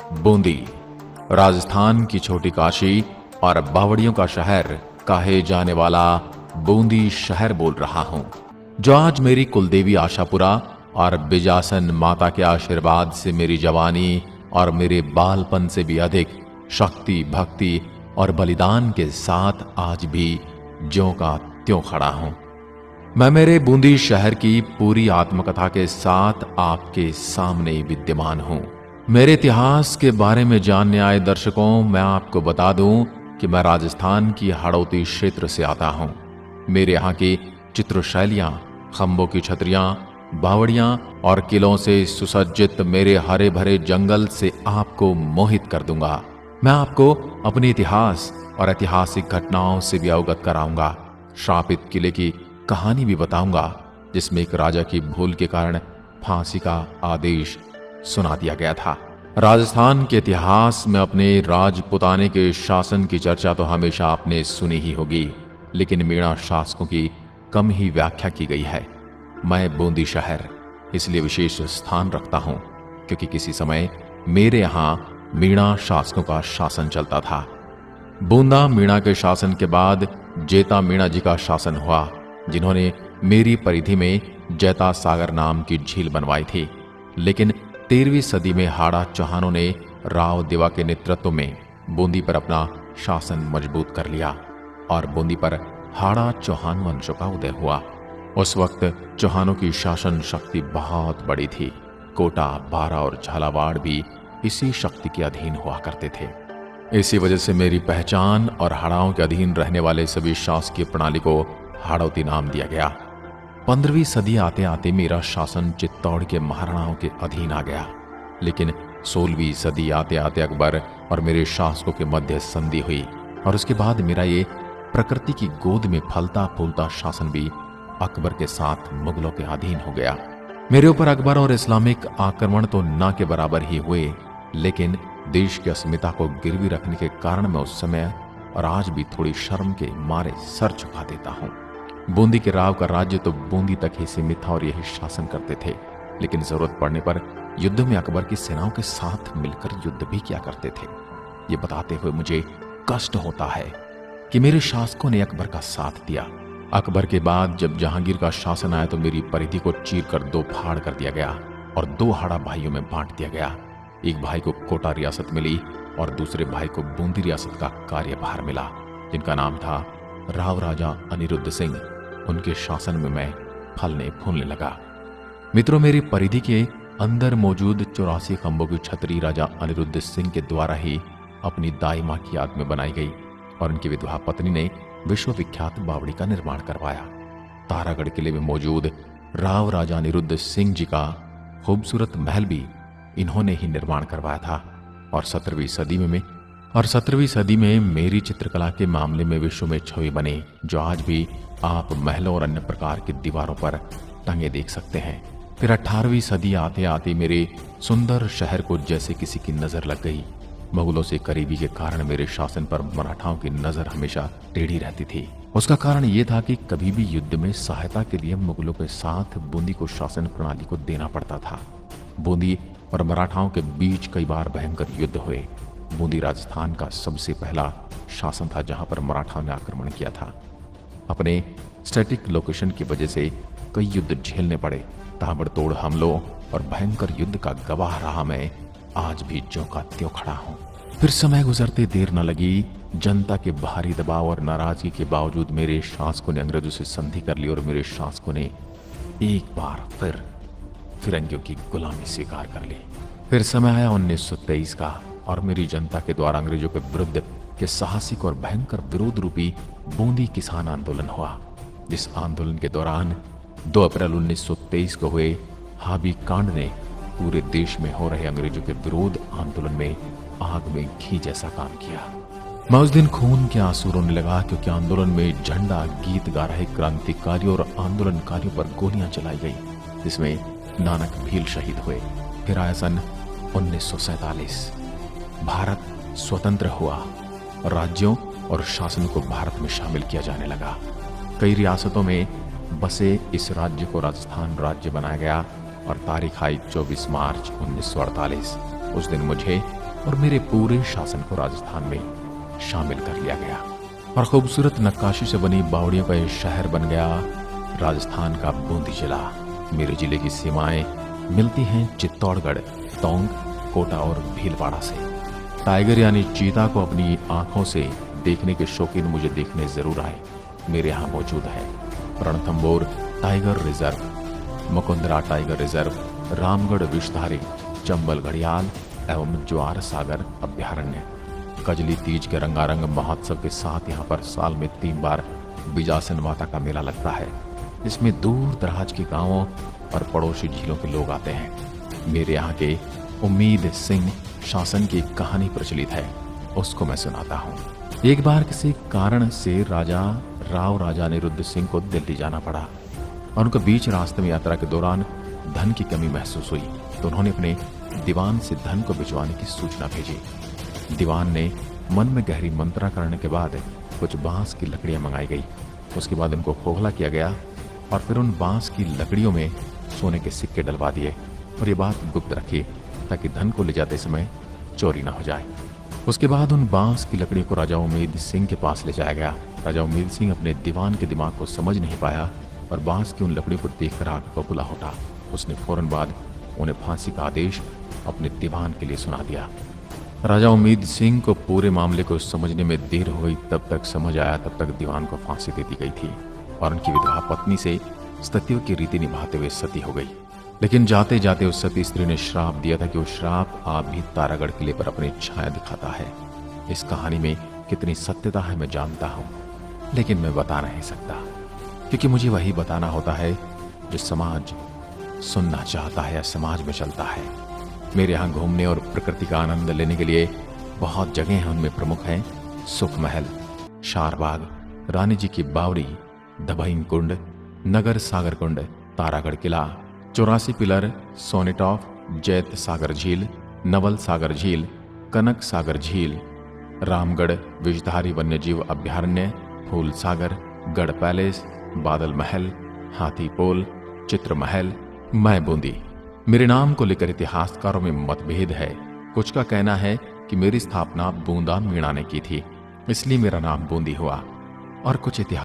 बूंदी, राजस्थान की छोटी काशी और बावड़ियों का शहर कहे जाने वाला बूंदी शहर बोल रहा हूं, जो आज मेरी कुलदेवी आशापुरा और बिजासन माता के आशीर्वाद से मेरी जवानी और मेरे बालपन से भी अधिक शक्ति, भक्ति और बलिदान के साथ आज भी ज्यों का त्यों खड़ा हूं। मैं मेरे बूंदी शहर की पूरी आत्मकथा के साथ आपके सामने विद्यमान हूं। मेरे इतिहास के बारे में जानने आए दर्शकों, मैं आपको बता दूं कि मैं राजस्थान की हाड़ौती क्षेत्र से आता हूं। मेरे यहाँ की चित्रशैलियां, खंभों की छतरियां, बावड़ियां और किलों से सुसज्जित मेरे हरे भरे जंगल से आपको मोहित कर दूंगा। मैं आपको अपने इतिहास और ऐतिहासिक घटनाओं से भी अवगत कराऊंगा। श्रापित किले की कहानी भी बताऊंगा, जिसमें एक राजा की भूल के कारण फांसी का आदेश सुना दिया गया था। राजस्थान के इतिहास में अपने राजपुताने के शासन की चर्चा तो हमेशा आपने सुनी ही होगी, लेकिन मीणा शासकों की कम ही व्याख्या की गई है। मैं बूंदी शहर इसलिए विशेष स्थान रखता हूं क्योंकि किसी समय मेरे यहां मीणा शासकों का शासन चलता था। बूंदा मीणा के शासन के बाद जेता मीणा जी का शासन हुआ, जिन्होंने मेरी परिधि में जैता सागर नाम की झील बनवाई थी। लेकिन 13वीं सदी में हाड़ा चौहानों ने राव देवा के नेतृत्व में बूंदी पर अपना शासन मजबूत कर लिया और बूंदी पर हाड़ा चौहान वंशों का उदय हुआ। उस वक्त चौहानों की शासन शक्ति बहुत बड़ी थी। कोटा, बारा और झालावाड़ भी इसी शक्ति के अधीन हुआ करते थे। इसी वजह से मेरी पहचान और हाड़ाओं के अधीन रहने वाले सभी शासकीय प्रणाली को हाड़ौती नाम दिया गया। 15वीं सदी आते आते मेरा शासन चित्तौड़ के महाराणाओं के अधीन आ गया, लेकिन 16वीं सदी आते आते अकबर और मेरे शासकों के मध्य संधि हुई और उसके बाद मेरा ये प्रकृति की गोद में फलता फूलता शासन भी अकबर के साथ मुगलों के अधीन हो गया। मेरे ऊपर अकबर और इस्लामिक आक्रमण तो ना के बराबर ही हुए, लेकिन देश की अस्मिता को गिरवी रखने के कारण मैं उस समय और आज भी थोड़ी शर्म के मारे सर झुका देता हूं। बूंदी के राव का राज्य तो बूंदी तक ही सीमित था और यही शासन करते थे, लेकिन जरूरत पड़ने पर युद्ध में अकबर की सेनाओं के साथ मिलकर युद्ध भी किया करते थे। ये बताते हुए मुझे कष्ट होता है कि मेरे शासकों ने अकबर का साथ दिया। अकबर के बाद जब जहांगीर का शासन आया तो मेरी परिधि को चीर कर 2 फाड़ कर दिया गया और 2 हाड़ा भाइयों में बांट दिया गया। एक भाई को कोटा रियासत मिली और दूसरे भाई को बूंदी रियासत का कार्यभार मिला, जिनका नाम था राव राजा अनिरुद्ध सिंह। उनके शासन में मैं फलने फूलने लगा। मित्रों, मेरी परिधि के अंदर मौजूद 84 खंभों की छतरी राजा अनिरुद्ध सिंह के द्वारा ही अपनी दाई मां की याद में बनाई गई और उनकी विधवा पत्नी ने विश्वविख्यात बावड़ी का निर्माण करवाया। तारागढ़ किले में मौजूद राव राजा अनिरुद्ध सिंह जी का खूबसूरत महल भी इन्होंने ही निर्माण करवाया था। और 17वीं सदी में मेरी चित्रकला के मामले में विश्व में छवि बने, जो आज भी आप महलों और अन्य प्रकार की दीवारों पर टंगे देख सकते हैं। फिर 18वीं सदी आते आते मेरे सुंदर शहर को जैसे किसी की नजर लग गई। मुगलों से करीबी के कारण मेरे शासन पर मराठाओं की नजर हमेशा टेढ़ी रहती थी। उसका कारण यह था कि कभी भी युद्ध में सहायता के लिए मुगलों के साथ बूंदी को शासन प्रणाली को देना पड़ता था। बूंदी और मराठाओं के बीच कई बार भयंकर युद्ध हुए। बूंदी राजस्थान का सबसे पहला शासन था जहां पर मराठाओं ने आक्रमण किया था। अपने स्टैटिक लोकेशन की वजह से कई युद्ध झेलने पड़े। ताबड़तोड़ हमलों और भयंकर युद्ध का गवाह रहा मैं आज भी ज्यों का त्यों खड़ा हूं। फिर समय गुजरते देर न लगी। जनता के भारी दबाव और नाराजगी के बावजूद मेरे शासकों ने अंग्रेजों से संधि कर ली और मेरे शासकों ने एक बार फिर फिरंगियों की गुलामी स्वीकार कर ली। फिर समय आया 1923 का और मेरी जनता के द्वारा अंग्रेजों के विरुद्ध के साहसिक और भयंकर विरोध रूपी बूंदी किसान आंदोलन हुआ। जिस आंदोलन के दौरान 2 अप्रैल 1923 को हुए हाबी कांड ने पूरे देश में हो रहे अंग्रेजों के विरोध आंदोलन में आग में घी जैसा काम किया। मैं उस दिन खून के आंसू रोने लगा, क्योंकि आंदोलन में झंडा गीत गा रहे क्रांतिकारियों और आंदोलनकारियों पर गोलियां चलाई गई, जिसमें नानक भील शहीद हुए। फिर आया सन 1947। भारत स्वतंत्र हुआ। राज्यों और शासनों को भारत में शामिल किया जाने लगा। कई रियासतों में बसे इस राज्य को राजस्थान राज्य बनाया गया और तारीख आई 24 मार्च 1948। उस दिन मुझे और मेरे पूरे शासन को राजस्थान में शामिल कर लिया गया और खूबसूरत नक्काशी से बनी बावड़ियों का यह शहर बन गया राजस्थान का बूंदी जिला। मेरे जिले की सीमाएं मिलती हैं चित्तौड़गढ़, टोंक, कोटा और भीलवाड़ा से। टाइगर यानी चीता को अपनी आंखों से देखने के शौकीन मुझे देखने जरूर आए। मेरे यहाँ मौजूद है Ranthambore tiger reserve, Mukundra tiger reserve, Ramgarh Vishdhari, Chambal घड़ियाल एवं ज्वार सागर अभ्यारण्य। कजली तीज के रंगारंग महोत्सव के साथ यहाँ पर साल में 3 बार बिजासन माता का मेला लगता है। इसमें दूर दराज के गांवों और पड़ोसी जिलों के लोग आते हैं। मेरे यहाँ के उम्मीद सिंह शासन की कहानी प्रचलित है, उसको मैं सुनाता हूँ। एक बार किसी कारण से राजा अनिरुद्ध सिंह को दिल्ली जाना पड़ा और उनको बीच रास्ते में यात्रा के दौरान धन की कमी महसूस हुई, तो उन्होंने अपने दीवान से धन को भिजवाने की सूचना भेजी। दीवान ने मन में गहरी मंत्रणा करने के बाद कुछ बांस की लकड़ियां मंगाई गई। उसके बाद उनको खोखला किया गया और फिर उन बांस की लकड़ियों में सोने के सिक्के डलवा दिए और ये बात गुप्त रखी ताकि धन को ले जाते समय चोरी ना हो जाए। उसके बाद उन बांस की लकड़ियों को राजा उम्मीद सिंह के पास ले जाया गया। राजा उम्मीद सिंह अपने दीवान के दिमाग को समझ नहीं पाया और बांस की उन लकड़ियों को देखकर आग बबूला उठा। उसने फौरन बाद उन्हें फांसी का आदेश अपने दीवान के लिए सुना दिया। राजा उम्मीद सिंह को पूरे मामले को समझने में देर हो गई। तब तक समझ आया, तब तक दीवान को फांसी दे दी गई थी और उनकी विधवा पत्नी से सतियों की रीति निभाते हुए सती हो गई। लेकिन जाते जाते उस सती स्त्री ने श्राप दिया था कि वो श्राप आप भी तारागढ़ किले पर अपनी छाया दिखाता है। इस कहानी में कितनी सत्यता है मैं जानता हूं, लेकिन मैं बता नहीं सकता, क्योंकि मुझे वही बताना होता है जो समाज सुनना चाहता है या समाज में चलता है। मेरे यहाँ घूमने और प्रकृति का आनंद लेने के लिए बहुत जगह हैं। उनमें प्रमुख हैं सुख महल, शारबाग, रानी जी की बावड़ी, दबईन कुंड, नगर सागर कुंड, तारागढ़ किला, 84 पिलर, सोनेटॉफ, जैत सागर झील, नवल सागर झील, कनक सागर झील, रामगढ़ विषधारी वन्यजीव अभ्यारण्य, फूल सागर, गढ़ पैलेस, बादल महल, हाथी पोल, चित्र महल, मैं बूंदी। मेरे नाम को लेकर इतिहासकारों में मतभेद है। कुछ का कहना है कि मेरी स्थापना बूंदा मीणा ने की थी, इसलिए मेरा नाम बूंदी हुआ, और कुछ इतिहास